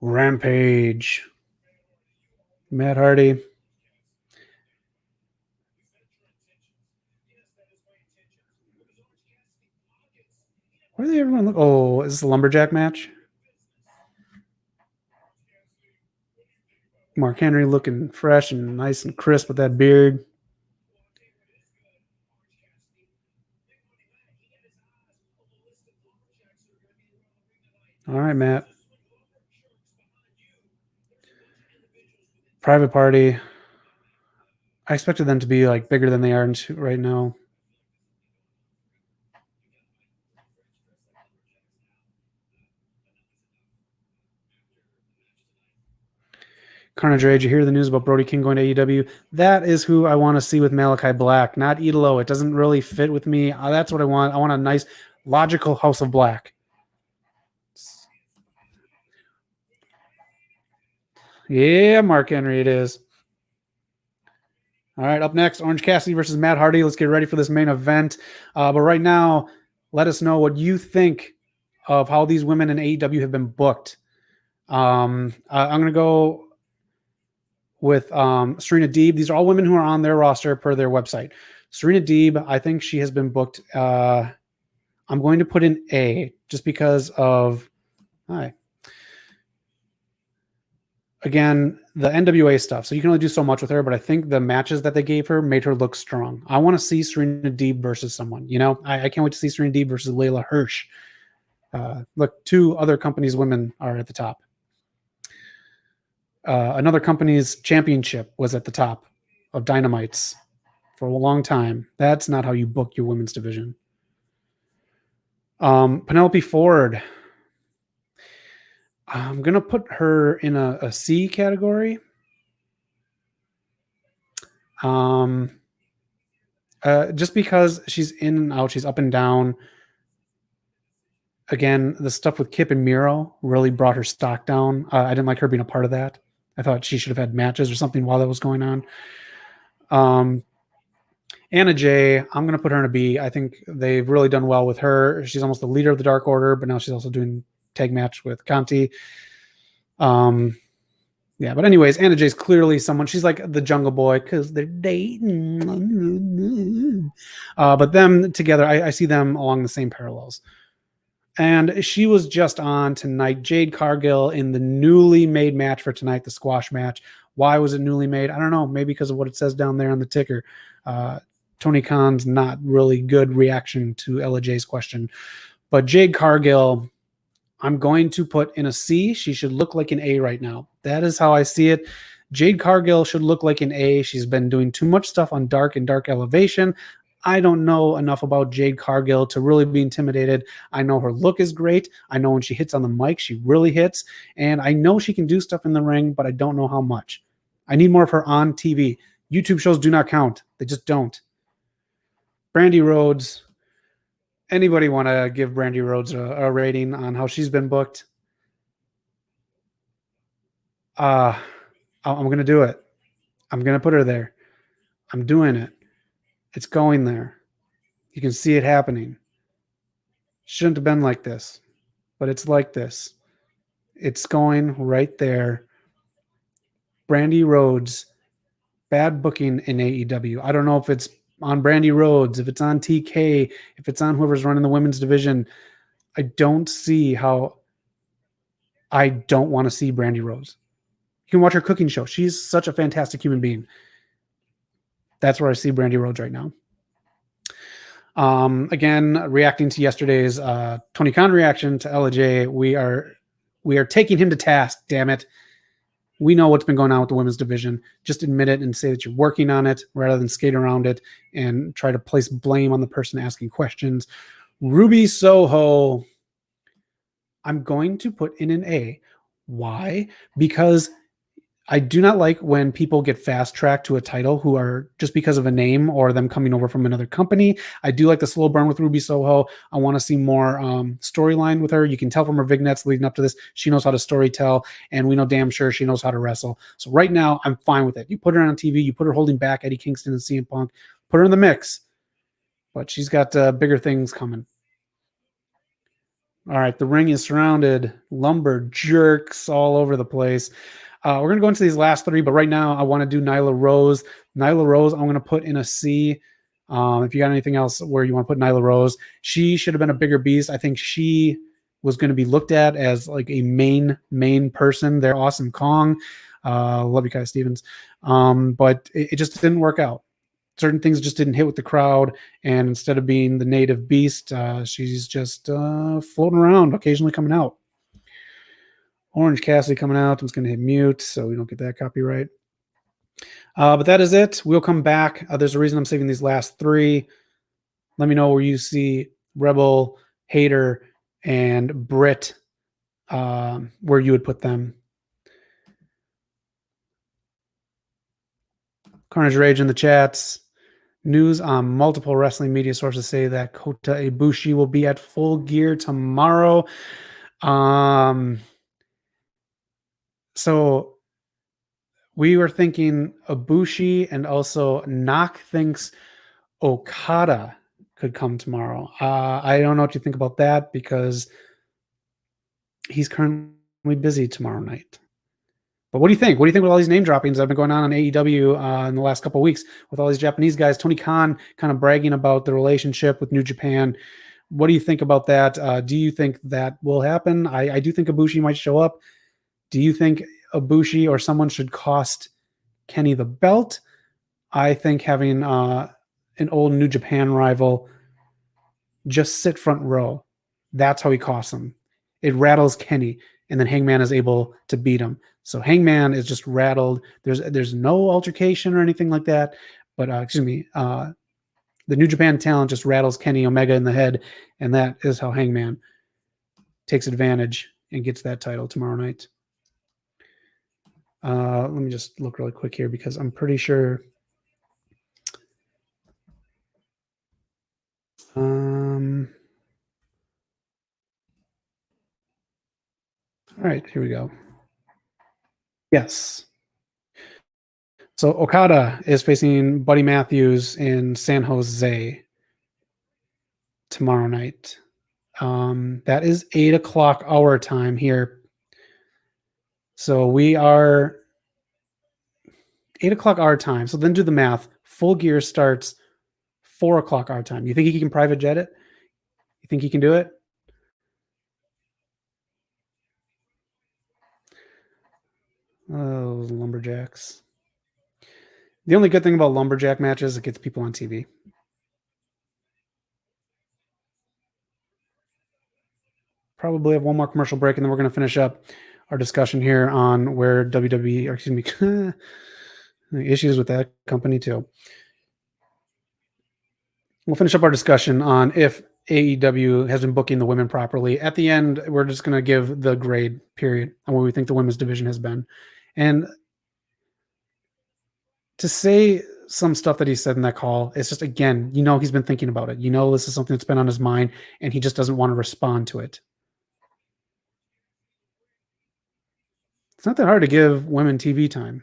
Rampage. Matt Hardy. Where do they everyone look? Oh, is this a lumberjack match? Mark Henry looking fresh and nice and crisp with that beard. All right, Matt. Private Party. I expected them to be like bigger than they are right now. Carnage Rage, you hear the news about Brody King going to AEW? That is who I want to see with Malachi Black, not Idolo. It doesn't really fit with me. That's what I want. I want a nice, logical House of Black. Yeah, Mark Henry, it is. All right, up next, Orange Cassidy versus Matt Hardy. Let's get ready for this main event. But right now, let us know what you think of how these women in AEW have been booked. I'm going to go with Serena Deeb. These are all women who are on their roster per their website. Serena Deeb, I think she has been booked. I'm going to put in A just because of again, the NWA stuff. So you can only do so much with her, but I think the matches that they gave her made her look strong. I want to see Serena Deeb versus someone. I can't wait to see Serena Deeb versus Layla Hirsch. Look, 2 other companies' women are at the top. Another company's championship was at the top of Dynamites for a long time. That's not how you book your women's division. Penelope Ford. I'm going to put her in a C category. Just because she's in and out, she's up and down. Again, the stuff with Kip and Miro really brought her stock down. I didn't like her being a part of that. I thought she should have had matches or something while that was going on. Anna Jay, I'm going to put her in a B. I think they've really done well with her. She's almost the leader of the Dark Order, but now she's also doing tag match with Conti. Yeah, but anyways, Anna Jay's clearly someone. She's like the Jungle Boy because they're dating. But them together, I see them along the same parallels. And she was just on tonight, Jade Cargill, in the newly made match for tonight, the squash match. Why was it newly made? I don't know. Maybe because of what it says down there on the ticker. Tony Khan's not really good reaction to Ella J's question. But Jade Cargill, I'm going to put in a C. She should look like an A right now. That is how I see it. Jade Cargill should look like an A. She's been doing too much stuff on Dark and Dark Elevation. I don't know enough about Jade Cargill to really be intimidated. I know her look is great. I know when she hits on the mic, she really hits. And I know she can do stuff in the ring, but I don't know how much. I need more of her on TV. YouTube shows do not count. They just don't. Brandy Rhodes. Anybody want to give Brandy Rhodes a rating on how she's been booked? I'm going to do it. I'm going to put her there. I'm doing it. It's going there. You can see it happening. Shouldn't have been like this, but it's like this. It's going right there. Brandy Rhodes, bad booking in AEW. I don't know if it's on Brandy Rhodes, if it's on TK, if it's on whoever's running the women's division. I don't see how I don't want to see Brandy Rhodes. You can watch her cooking show. She's such a fantastic human being. That's where I see Brandy Rhodes right now. Again, reacting to yesterday's Tony Khan reaction to LJ, we are taking him to task, damn it. We know what's been going on with the women's division. Just admit it and say that you're working on it rather than skate around it and try to place blame on the person asking questions. Ruby Soho, I'm going to put in an A. Why? Because I do not like when people get fast-tracked to a title who are just because of a name or them coming over from another company. I do like the slow burn with Ruby Soho. I want to see more storyline with her. You can tell from her vignettes leading up to this, she knows how to storytell, and we know damn sure she knows how to wrestle. So right now, I'm fine with it. You put her on TV, you put her holding back Eddie Kingston and CM Punk, put her in the mix. But she's got bigger things coming. All right, the ring is surrounded. Lumberjerks all over the place. We're going to go into these last 3, but right now I want to do Nyla Rose. Nyla Rose, I'm going to put in a C. If you got anything else where you want to put Nyla Rose, she should have been a bigger beast. I think she was going to be looked at as like a main person. They're Awesome Kong. Love you, Kai Stevens. But it just didn't work out. Certain things just didn't hit with the crowd. And instead of being the native beast, she's just floating around, occasionally coming out. Orange Cassidy coming out. I'm just going to hit mute so we don't get that copyright. But that is it. We'll come back. There's a reason I'm saving these last 3. Let me know where you see Rebel, Hater, and Britt, where you would put them. Carnage Rage in the chats. News on multiple wrestling media sources say that Kota Ibushi will be at Full Gear tomorrow. So we were thinking Ibushi, and also Knock thinks Okada could come tomorrow. I don't know what you think about that because he's currently busy tomorrow night. But what do you think? What do you think with all these name droppings that have been going on AEW in the last couple of weeks with all these Japanese guys? Tony Khan kind of bragging about the relationship with New Japan. What do you think about that? Do you think that will happen? I do think Ibushi might show up. Do you think Ibushi or someone should cost Kenny the belt? I think having an old New Japan rival just sit front row. That's how he costs him. It rattles Kenny, and then Hangman is able to beat him. So Hangman is just rattled. There's no altercation or anything like that. But the New Japan talent just rattles Kenny Omega in the head, and that is how Hangman takes advantage and gets that title tomorrow night. Let me just look really quick here because I'm pretty sure. All right, here we go. Yes. So Okada is facing Buddy Matthews in San Jose tomorrow night. That is 8 o'clock our time here. So we are 8 o'clock our time. So then do the math. Full Gear starts 4 o'clock our time. You think he can private jet it? You think he can do it? Oh, Lumberjacks. The only good thing about Lumberjack matches, it gets people on TV. Probably have one more commercial break, and then we're going to finish up our discussion here on where WWE, or excuse me, issues with that company too. We'll finish up our discussion on if AEW has been booking the women properly. At the end, we're just going to give the grade period on what we think the women's division has been. And to say some stuff that he said in that call, it's just, again, he's been thinking about it. This is something that's been on his mind, and he just doesn't want to respond to it. It's not that hard to give women TV time.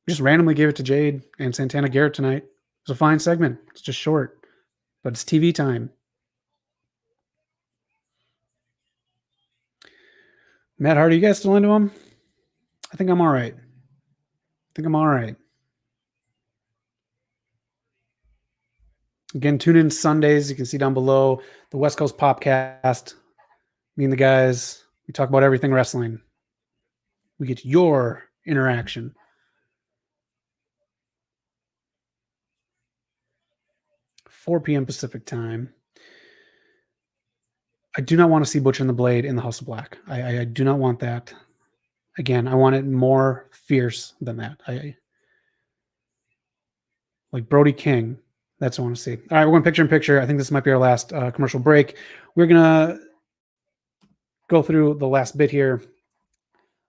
We just randomly gave it to Jade and Santana Garrett tonight. It was a fine segment. It's just short, but it's TV time. Matt Hardy, you guys still into him? I think I'm all right. Again, tune in Sundays. You can see down below the West Coast Popcast. Me and the guys, we talk about everything wrestling. We get your interaction. $4 p.m. Pacific time. I do not want to see Butcher and the Blade in the House of Black. I do not want that. Again, I want it more fierce than that. Like Brody King. That's what I want to see. All right, we're going picture in picture. I think this might be our last commercial break. We're going to go through the last bit here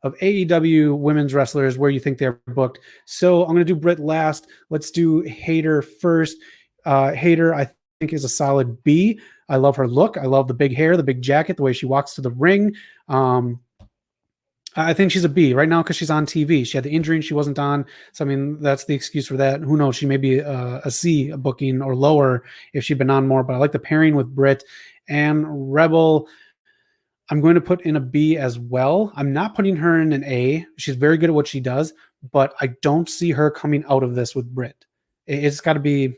of AEW women's wrestlers, where you think they're booked. So I'm going to do Britt last. Let's do Hayter first. Hayter, I think, is a solid B. I love her look. I love the big hair, the big jacket, the way she walks to the ring. I think she's a B right now because she's on TV. She had the injury and she wasn't on. So, I mean, that's the excuse for that. Who knows? She may be a C, a booking, or lower if she'd been on more. But I like the pairing with Britt. And Rebel, I'm going to put in a B as well. I'm not putting her in an A. She's very good at what she does, but I don't see her coming out of this with Britt. It's got to be.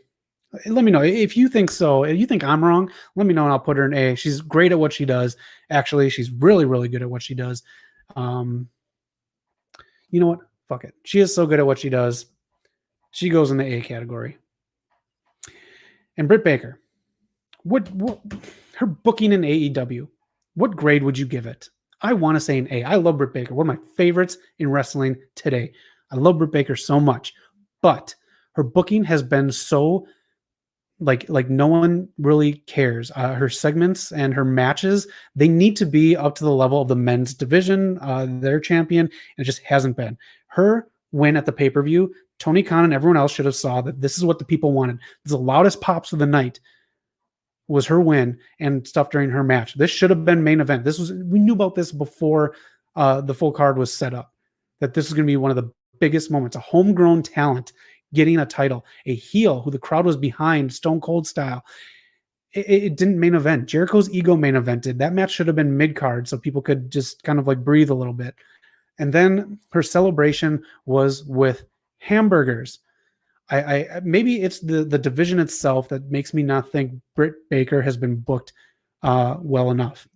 Let me know if you think so. If you think I'm wrong, let me know and I'll put her in A. She's great at what she does. Actually, she's really, really good at what she does. You know what? Fuck it. She is so good at what she does. She goes in the A category. And Britt Baker, what her booking in AEW, what grade would you give it? I want to say an A. I love Britt Baker. One of my favorites in wrestling today. I love Britt Baker so much, but her booking has been so like no one really cares. Her segments and her matches, they need to be up to the level of the men's division, their champion, and it just hasn't been. Her win at the pay-per-view, Tony Khan and everyone else should have saw that this is what the people wanted. The loudest pops of the night was her win and stuff during her match. This should have been main event. We knew about this before the full card was set up, that this is going to be one of the biggest moments, a homegrown talent getting a title, a heel who the crowd was behind, Stone Cold style. It didn't main event. Jericho's ego main evented. That match should have been mid-card so people could just kind of like breathe a little bit. And then her celebration was with hamburgers. I maybe it's the division itself that makes me not think Britt Baker has been booked well enough.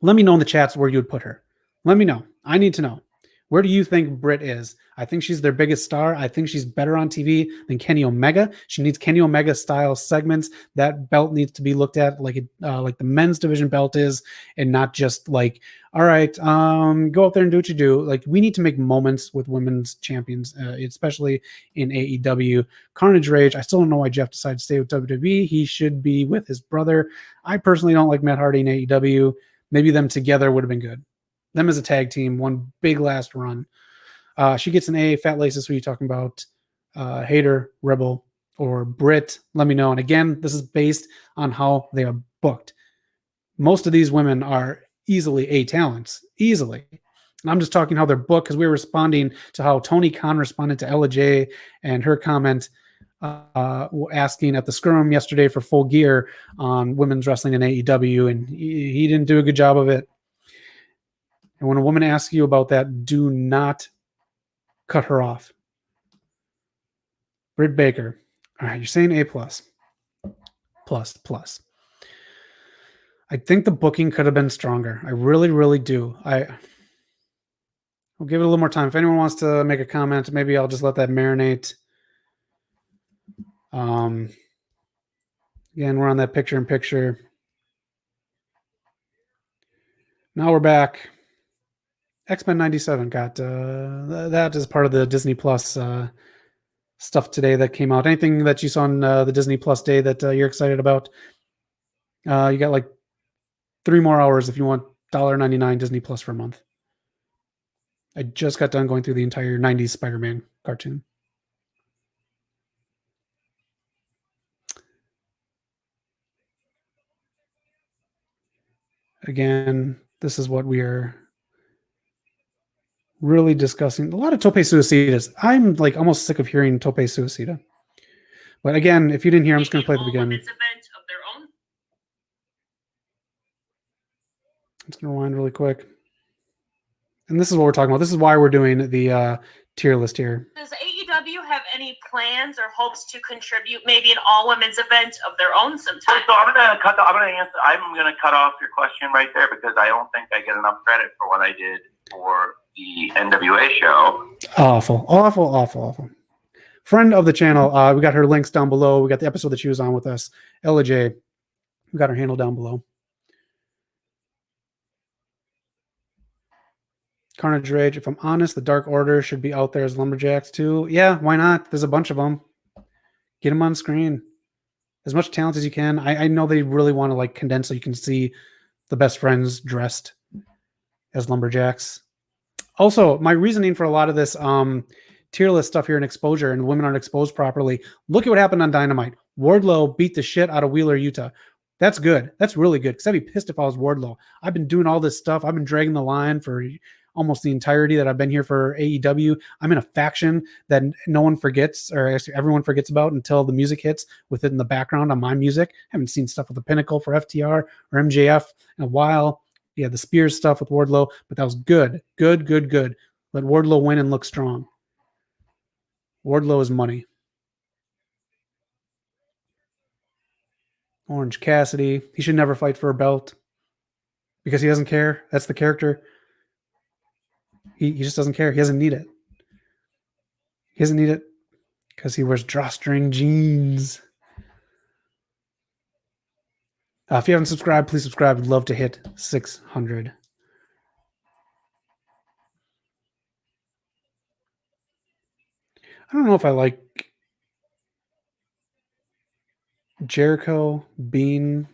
Let me know in the chats where you would put her. Let me know. I need to know. Where do you think Britt is? I think she's their biggest star. I think she's better on TV than Kenny Omega. She needs Kenny Omega style segments. That belt needs to be looked at like the men's division belt is, and not just like, all right, go up there and do what you do. Like, we need to make moments with women's champions, especially in AEW. Carnage Rage. I still don't know why Jeff decided to stay with WWE. He should be with his brother. I personally don't like Matt Hardy in AEW. Maybe them together would have been good. Them as a tag team, one big last run. She gets an A. Fat Laces, who are you talking about? Hater, Rebel, or Brit? Let me know. And again, this is based on how they are booked. Most of these women are easily A talents. Easily. And I'm just talking how they're booked because we were responding to how Tony Khan responded to Ella J and her comment asking at the scrum yesterday for Full Gear on women's wrestling in AEW, and he didn't do a good job of it. And when a woman asks you about that, do not cut her off. Britt Baker. All right, you're saying A+. Plus. I think the booking could have been stronger. I really, really do. I'll give it a little more time. If anyone wants to make a comment, maybe I'll just let that marinate. Again, we're on that picture-in-picture. Now we're back. X-Men 97 got that is part of the Disney Plus stuff today that came out. Anything that you saw on the Disney Plus day that you're excited about? You got like 3 more hours if you want $1.99 Disney Plus for a month. I just got done going through the entire 90s Spider-Man cartoon. Again, this is what we are really discussing. A lot of Tope Suicidas. I'm like almost sick of hearing Tope Suicida. But again, if you didn't hear, I'm just going to play the beginning. I'm just going to rewind really quick. And this is what we're talking about. This is why we're doing the tier list here. Does AEW have any plans or hopes to contribute maybe an all-women's event of their own sometime? So I'm gonna cut off your question right there because I don't think I get enough credit for what I did for the NWA show. Awful. Friend of the channel, we got her links down below. We got the episode that she was on with us, Ella J. We got her handle down below. Carnage Rage. If I'm honest, the Dark Order should be out there as Lumberjacks too. Yeah, why not? There's a bunch of them. Get them on screen. As much talent as you can. I know they really want to like condense so you can see the best friends dressed as Lumberjacks. Also, my reasoning for a lot of this tier list stuff here in exposure and women aren't exposed properly. Look at what happened on Dynamite. Wardlow beat the shit out of Wheeler Yuta. That's good. That's really good because I'd be pissed if I was Wardlow. I've been doing all this stuff. I've been dragging the line for almost the entirety that I've been here for AEW. I'm in a faction that no one forgets, or actually everyone forgets about until the music hits with it in the background on my music. I haven't seen stuff with the Pinnacle for FTR or MJF in a while. Yeah, the Spears stuff with Wardlow, but that was good. Good. Let Wardlow win and look strong. Wardlow is money. Orange Cassidy. He should never fight for a belt because he doesn't care. That's the character. He just doesn't care. He doesn't need it. He doesn't need it because he wears drawstring jeans. If you haven't subscribed, please subscribe. I'd love to hit 600. I don't know if I like Jericho being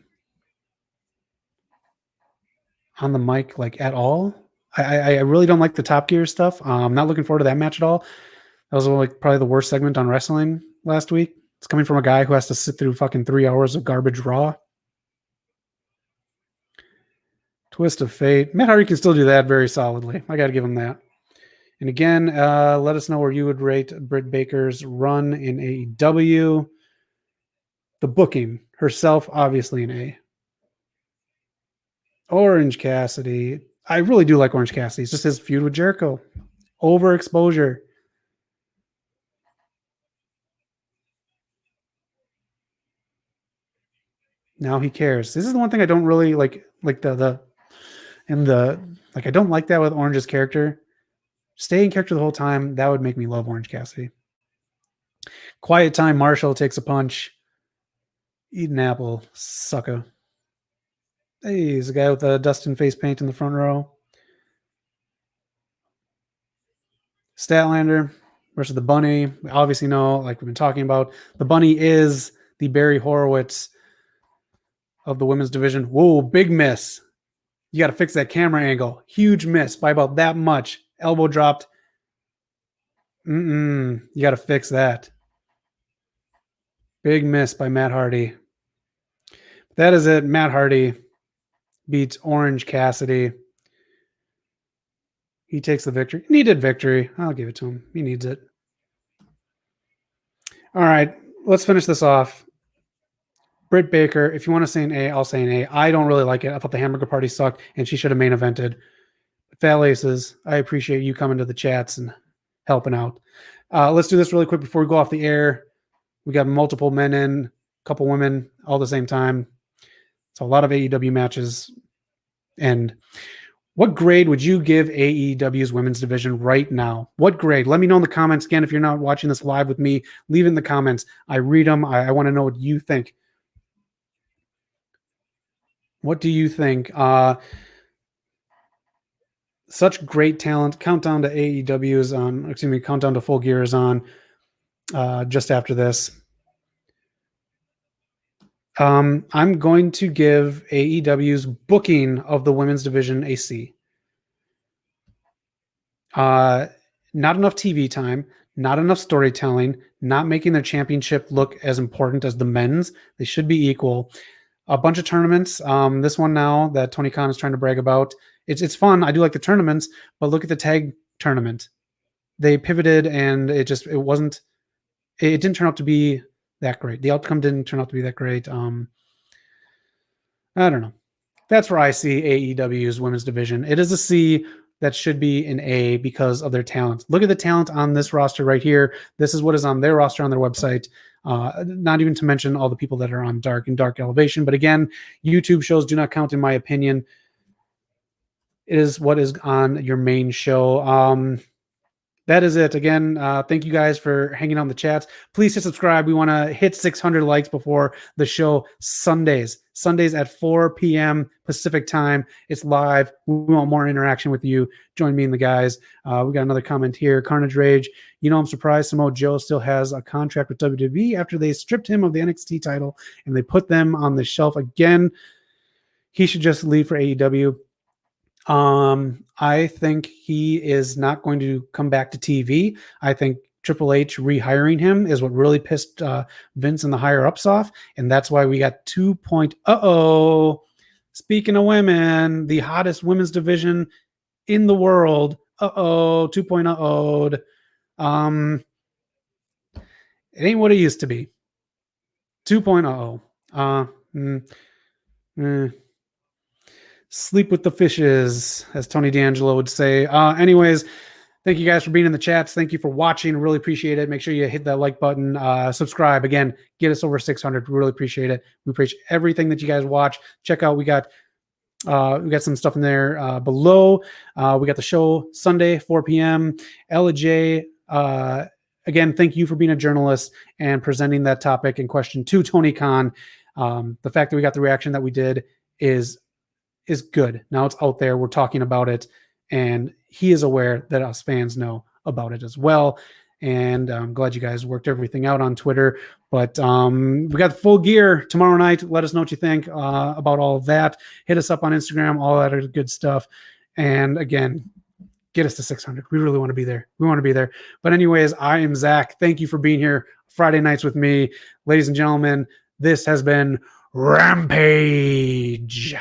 on the mic like at all. I really don't like the Top Gear stuff. I'm not looking forward to that match at all. That was like probably the worst segment on wrestling last week. It's coming from a guy who has to sit through fucking 3 hours of garbage Raw. Twist of Fate. Matt Hardy can still do that very solidly. I got to give him that. And again, let us know where you would rate Britt Baker's run in AEW. The booking herself, obviously an A. Orange Cassidy. I really do like Orange Cassidy. It's just his feud with Jericho. Overexposure. Now he cares. This is the one thing I don't really like I don't like that with Orange's character. Stay in character the whole time. That would make me love Orange Cassidy. Quiet time. Marshall takes a punch. Eat an apple, sucker. Hey, he's a guy with a Dustin face paint in the front row. Statlander versus the Bunny. We obviously know, like we've been talking about, the Bunny is the Barry Horowitz of the women's division. Whoa, big miss. You got to fix that camera angle. Huge miss by about that much. Elbow dropped. You got to fix that. Big miss by Matt Hardy. That is it. Matt Hardy beats Orange Cassidy. He takes the victory. Needed victory. I'll give it to him. He needs it. All right. Let's finish this off. Britt Baker, if you want to say an A, I'll say an A. I don't really like it. I thought the Hamburger Party sucked, and she should have main evented. Fat Laces, I appreciate you coming to the chats and helping out. Let's do this really quick before we go off the air. We got multiple men in, a couple women all at the same time. So a lot of AEW matches. And what grade would you give AEW's women's division right now? What grade? Let me know in the comments. Again, if you're not watching this live with me, leave it in the comments. I read them. I want to know what you think. What do you think? Such great talent. Countdown to AEW is on. Excuse me. Countdown to Full Gear is on just after this. I'm going to give AEW's booking of the women's division a C. Not enough TV time, not enough storytelling, not making their championship look as important as the men's. They should be equal. A bunch of tournaments. This one now that Tony Khan is trying to brag about. It's fun. I do like the tournaments, but look at the tag tournament. They pivoted and it didn't turn out to be that great. The outcome didn't turn out to be that great. I don't know. That's where I see AEW's women's division. It is a C that should be an A because of their talent. Look at the talent on this roster right here. This is what is on their roster on their website. Not even to mention all the people that are on Dark and Dark Elevation. But again, YouTube shows do not count in my opinion. It is what is on your main show. That is it. Again, thank you guys for hanging out in the chats. Please hit subscribe. We want to hit 600 likes before the show Sundays at 4 p.m. Pacific time. It's live. We want more interaction with you. Join me and the guys. We got another comment here. Carnage Rage. I'm surprised Samoa Joe still has a contract with WWE after they stripped him of the NXT title and they put them on the shelf again. He should just leave for AEW. I think he is not going to come back to TV. I think Triple H rehiring him is what really pissed Vince and the higher ups off, and that's why we got 2.0. Speaking of women, the hottest women's division in the world. 2.0. It ain't what it used to be. 2.0. Sleep with the fishes, as Tony D'Angelo would say. Anyways, thank you guys for being in the chats. Thank you for watching. Really appreciate it. Make sure you hit that like button. Subscribe. Again, get us over 600. Really appreciate it. We appreciate everything that you guys watch. Check out. We got some stuff in there below. We got the show Sunday, 4 p.m. Ella J. Again, thank you for being a journalist and presenting that topic in question to Tony Khan. The fact that we got the reaction that we did is good. Now it's out there. We're talking about it, and he is aware that us fans know about it as well. And I'm glad you guys worked everything out on Twitter. But we got Full Gear tomorrow night. Let us know what you think about all of that. Hit us up on Instagram, all that good stuff. And again, get us to 600. We really want to be there. But anyways, I am Zach. Thank you for being here Friday nights with me. Ladies and gentlemen, this has been Rampage.